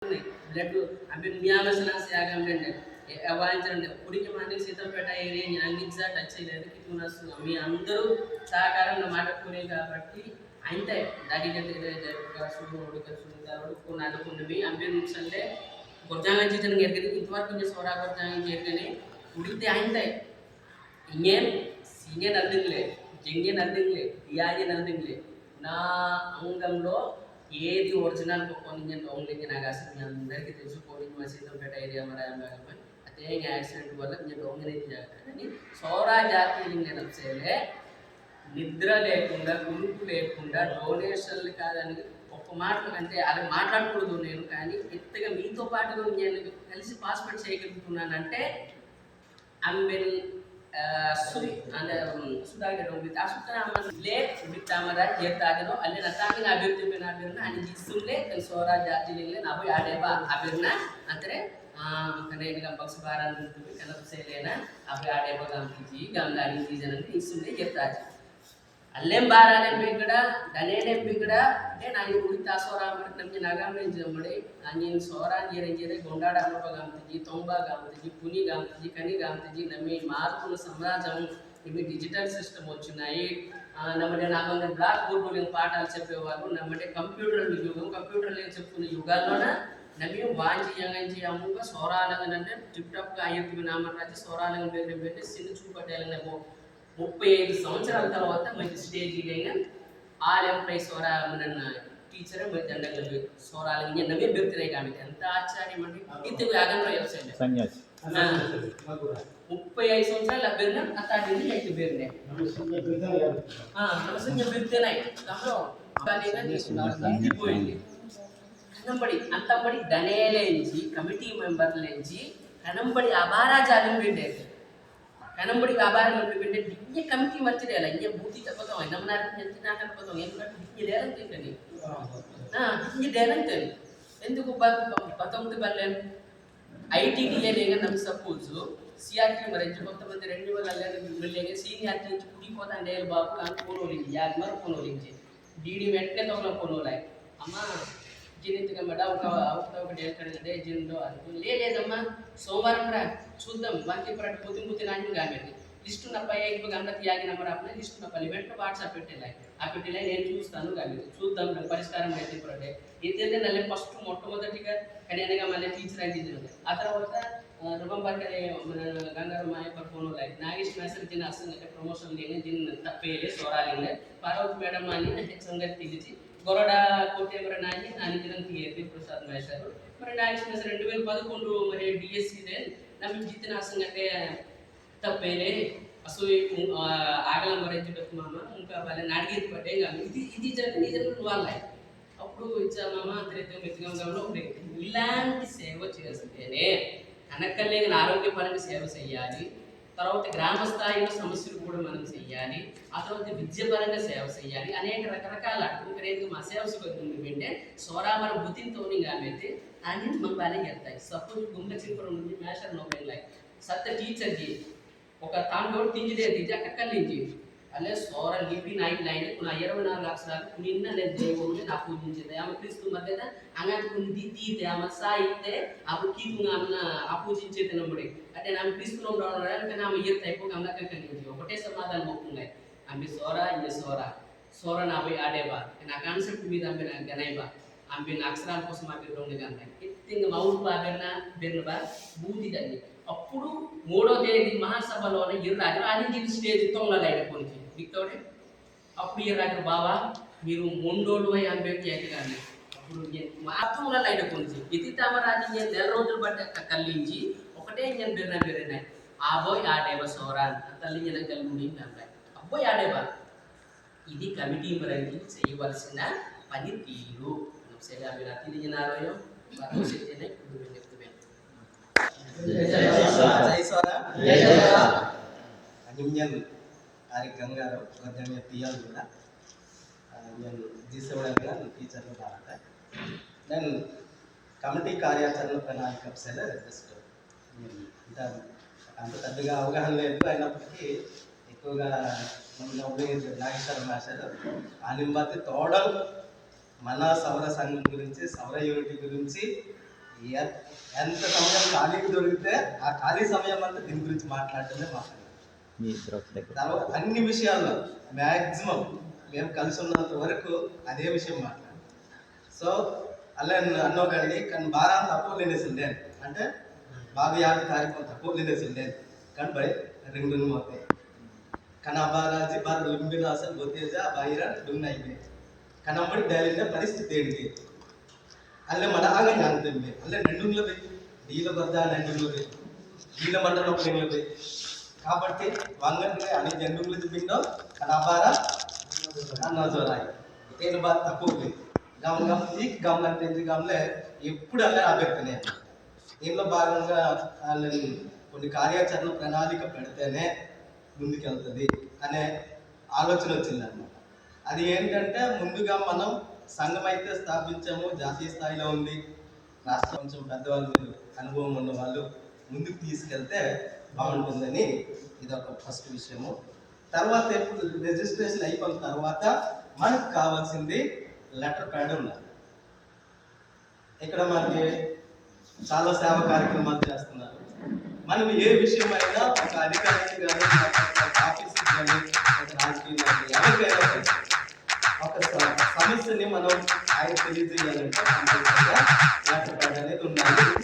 Blood ಆಮೇಲೆ ನಿಯಾಮಸನ ಆಗಂడి వాయించండి ఉడికి మంది సీతంపేట ఏరియా యాంగిల్సా టచ్ చేయలేదు కిటునస్ మీ అందరూ సహకారంలో మాట్లాడుకునే కాబట్టి అయితే దాడిగా ಸುಳ್ಳು ಅನ್ಕೊಂಡ್ವಿ ಅಂಬಿನ್ಸಲ್ಲೇ ಗೊರ್ಜಾಂಗ ಚೀಚನ್ ಗೆರ್ಗದಿ ಇಂತವರೆಗೂ ಇಂಜ ಸೋರಾ ಗೊರ್ಜಾಂಗ ಗೆರ್ಗನಿ ಉಡಿತೆ ಆಯ್ತೆ ఇంకేం సీనియర్ నర్దింగ్లే జంగే నర్దింగ్లే డియాజీ నర్దింగ్లే నా అంగంలో ఏది ఒరిజినల్ కొన్ని ఓన్లీ నాకు అసలు మీ అందరికీ తెలుసుకోండి మా సీతంపేట ఏరియా మరి అదే యాక్సిడెంట్ వల్ల నేను దొంగనైతే కానీ సౌరా జాతీయ నేను నిద్ర లేకుండా గుంపు లేకుండా డొనేషన్లు కాదని ఒక్క మాట అంటే అలా మాట్లాడకూడదు నేను కానీ ఎంతగా మీతో పాటు నేను కలిసి పార్టిసిపేట్ చేయగలుగుతున్నానంటే అంబెన్ ಸುಧಾಗರ ಅಷ್ಟೇ ಬಿಟ್ಟಾಮರ ಏರ್ತಾಗಿರೋ ಅಲ್ಲಿ ನತಾಂಗಿನ ಅಭಿವೃದ್ಧಿ ಅಭಿವೃದ್ಧಿ అని తీసుకుంటే సోరా జాతీయులే నా పోయి ఆడేబా అభివృద్ధి అంటే కనేగా బక్స్ బారాన్ ఉంటుంది కనప సేలేనా అవి ఆడేబా గంతిజీ గంగాని సీజన్ అంటే తీసుకుంటే చెప్తారు ಅಲ್ಲೇಂ ಬಾರಾನೆ ಬೇಕಡ ದನೇನೆ ಬೇಕಡ అంటే ನಾನು ಉಳಿತಾ ಸೋರಾ ಮಾಡಿ ನಮಗೆ ನಗಾಮೆ ಜಮ್ಮಡಿ ನಾನು ಸೋರಾ ನೀರಂಗಿರೆ ಗೊಂಡಾಡ ಅನ್ನೋ ಗಂತಿಜಿ ತೊಂಬಾ ಗಂತಿಜಿ పుని గంతిజి కని గంతిజి నమ్మి మార్పుల సమాజం ఇవి డిజిటల్ సిస్టమ్ వచ్చినాయి నమ్మడే నాగంగా బ్లాక్ బోర్డులు పాఠాలు చెప్పేవారు నమ్మడే కంప్యూటర్ యుగం కంప్యూటర్లు చెప్పుకునే యుగాల్లోన నమ్మి వాంచి అమ్ముగా సోరాలంగా అంటే టిప్ టాప్గా అయ్యప్పి నామరాజు సోరాలంగా పేరు పెట్టి సిన్ని చూపట్టేయాలనేమో 35 సంవత్సరాల తర్వాత మంచి స్టేజ్కి అయినా ఆర్ఎంపై సోరా మన టీచర్ మంచి అండగా సోరాలు నవే బెర్తున్నాయి కాబట్టి ఎంత ఆశ్చర్యం అంటే ఇది యాగంలో వ్యవసాయం 35 సంవత్సరాలు అభ్యర్థన అతడిని అయితే బెర్నే నమసంగా బెర్తున్నాయి దాంట్లో పోయింది కనంబడి అంతబడి దనేలేంచి కమిటీ మెంబర్లేంచి కనంబడి అబారాజాలం పెట్టేది ಕನಂಬಡಿ ವ್ಯಾಪಾರ ಮಾಡ್ಬೇಕಂటే ಡಿಗ್ಗಿ ಕಮಿಟಿ ಮಾಡ್ತಿರಲ್ಲ ಹಿಂಗೆ ಬೂತಿ ತಗೋತಾವ ನಮ್ಮ ಎಂತ ಹಾಕೋತಾವ ಏನು ಡಿಗ್ಗಿ ಡೇರಂತೀನಿ ಡಿಗ್ಗಿ ಡೇರಂತೀನಿ ఎందుకు 19 బల్లెన్ ఐటీడీఏ నమ్మి సపోజ్ సిఆర్టీ మరి కొంతమంది 2000 సీనియారిటీ నుంచి కుడిపోతాండే బాబు కానీ పోనోలించి యాది మరి పోనోలించి డీడీ వెంటనే తోగల పోనోలాయి అమ్మ జిన్నిగా మేడ ఒక డేట్ కడిగితే జిన్లో అది లేదమ్మా సోమవారం రా చూద్దాం వాకి పుతి నాని గామెది లిస్ట్ ఉన్న పై గంటకి యాగి నెంబర్ అప్లై లిస్ట్ ఉన్న పల్లి వెంటనే వాట్సాప్ పెట్టేలాయి ఆ పెట్టేలా నేను చూస్తాను గామెది చూద్దాం పరిష్కారం అయితే ఇప్పుడు ఇదైతే నల్లే ఫస్ట్ మొట్టమొదటిగా కనీనగా మళ్ళీ టీచర్ అని టీచర్ ఆ తర్వాత రుబంబర్ మన గంగారు మాయపర్ ఫోన్ లైక్ నాగేష్ మేసర్ జిన్ అసలు ప్రమోషన్ లేని జిన్ తప్పేలే సోరాలి పార్వతి మేడం అని సంగతి తెలిసి గొరడ కోటేవర నాని నానిజనంకి ఏపీ ప్రసాద్ మేశారు మరి నాగేష్ మేసర్ 2011 మరి డిఎస్సీ ನಮಗೆ ಜಿತ್ತಿನ ಆಸಂಗತೆ ತಪ್ಪೇಲೆ ಅಸು ಆಗಲ ಮರೆಂಚಿಟ್ಟು మామ ఇంకా వాళ్ళ నాడిగేది పట్టే ఇది నిజంగా వాళ్ళ అప్పుడు ఇచ్చా మామ అంతరైతే మెచ్చగంలో ఇలాంటి సేవ చేస్తేనే కనక్కలేని ఆరోగ్యపరంగా సేవ చేయాలి తర్వాత గ్రామ స్థాయిలో సమస్యలు కూడా మనం చేయాలి ఆ తర్వాత విద్యపరంగా సేవ చేయాలి అనేక రకరకాల అడుగుకరేందుకు మా సేవ అంటే సోరామర బుద్ధితోని కాబట్టి అని మన వాళ్ళే చెప్తాయి సపోజ్ గుండె చింపడం నుండి మేషర్ నోబెల్ సత్త టీచర్కి ఒక తాండోడు తింజిదే తీసి అక్కడ కలించి అಲ್ಲೇ ಸೌರ ಲಿಪಿ ನಾಯ್ತು ಲೈನ್ ಪುನಃ 24 ಅಕ್ಷರಾలు ನಿನ್ನ ದೇವರನ್ನು ನಾ ಪೂಜಿಸಿದೆ ಆಮ ಕ್ರಿಸ್ತು ಮಧ್ಯದ ಅಂಗಂತ ದಿತ್ತೀತೆ ಆಮ ಸಾಯಿತೆ ಅವು ಕೀತು ಆಮನ ಅಪೂಜಿಂಚೇತೆ ನಮ್ಮಡೆ అంటే ನಾವು ಕ್ರಿಸ್ತು ನಮ್ಮ ರಾಣಕ್ಕೆ ನಾವು ಇರ್ತಾ ಇಪ್ಪು ಗಂಗಾ ಕಂಕಂಗೆ ఒకటే సమాధానం మొక్కున్నాయి ఆమె సోరా ఇంజ సోరా నాబై ఆడేబా నా కాన్సెప్ట్ మీద ఆమె గనైబా ఆమె అక్షరాల కోసం ఆమె రెండు గంట ఎత్తింగ మౌడు బాబెన్న బెన్నబా బూదిదండి అప్పుడు 3వ తేదీ మహాసభలోనే ఇర్రాజు అని స్టేజ్ తొంగలైన కొన్ని దిక్తోడే అప్పుడు ఇర్రాజు బాబా మీరు మొండోళ్ళు అయి అనిపెట్టి కానీ అప్పుడు మాత్రం లైన కొన్ని ఇది తమరాజు నేను 4 రోజులు బట్టి కల్లించి ఒకటే నేను బెర్రినాయి ఆబోయ్ ఆడేబా సోరాన్ తల్లి నేను కలిగి అబ్బోయ్ ఆడేబా ఇది కమిటీ మరంగి చేయవలసిన పని తీరు అభివృద్ధి జనాలయం భరోసేనే Anjingnya Arik Ganggaro, kerjanya Tial juga, yang disewakan teacher Bharata, dan kami karyacara penari kapsel just dan అంత పెద్దగా అవగాహన లేదు అయినప్పటికీ ఎక్కువగా నాగేశ్వర మాస్టర్ ఆలింబాతి తోడలు మన సౌర సంఘం గురించి సౌర యూనిటీ గురించి ఎ- ఎంత సమయం ఖాళీకి దొరికితే ఆ ఖాళీ సమయం అంతా దీని గురించి మాట్లాడటమే మాట్లాడాలి. తర్వాత అన్ని విషయాల్లో మ్యాక్సిమం మేము కలిసి ఉన్నంత వరకు అదే విషయం మాట్లాడాలి. సో అలా అన్నోగండి కానీ బాగా తక్కువ లేనేసిండే అంటే బాగా 50 తారీఖు తక్కువ లేనేసిండే కానీ బై రెండు మొత్తం కానీ అబ్బారాజీ బాగా లుంబిన అసలు గొత్తేజ బైరా డుంగ్ అయిపోయి కనబడి డైలిండే పరిస్థితి ఏంటి ಅಲ್ಲೇ ಮಡಾಗ ಅಂತೀವಿ ಅಲ್ಲೇ ನೆಂಡುಂಗ್ಲ ಬೇಕು డీల వద్ద నెండుంగ్ల ಬೇಕು డీల మండలం ಬೇಕು కాబట్టి వంగంటే అని జండుంగ్ల దిండో కనబార అన్నజోరాయి ఏను బాత తక్కువ గమ్ గమ్ తీక్ గమ్ అంటే గమ్లే ఎప్పుడు అలా అభ్యర్థనే దీనిలో భాగంగా వాళ్ళని కొన్ని కార్యాచరణ ప్రణాళిక పెడితేనే ముందుకెళ్తుంది అనే ఆలోచన వచ్చిందన్నమాట. అది ఏంటంటే ముందుగా మనం సంఘం అయితే స్థాపించాము, జాతీయ స్థాయిలో ఉంది, రాష్ట్రం కొంచెం పెద్దవాళ్ళు అనుభవం ఉన్న వాళ్ళు ముందుకు తీసుకెళ్తే బాగుంటుందని ఇది ఒక ఫస్ట్ విషయము. తర్వాత ఎప్పుడు రిజిస్ట్రేషన్ అయిపోయిన తర్వాత మనకు కావాల్సింది లెటర్ ప్యాడ్ ఉండాలి. ఇక్కడ మనకి చాలా సేవా కార్యక్రమాలు చేస్తున్నారు. మనం ఏ విషయమైనా ఒక అధికారికి కానీ ఆఫీస్కి కానీ ఒక రాజకీయ ఎవరికైనా ఒక సమస్యని మనం ఆయన తెలియజేయాలంటే లెటర్ ప్యాడ్ అనేది ఉండాలి.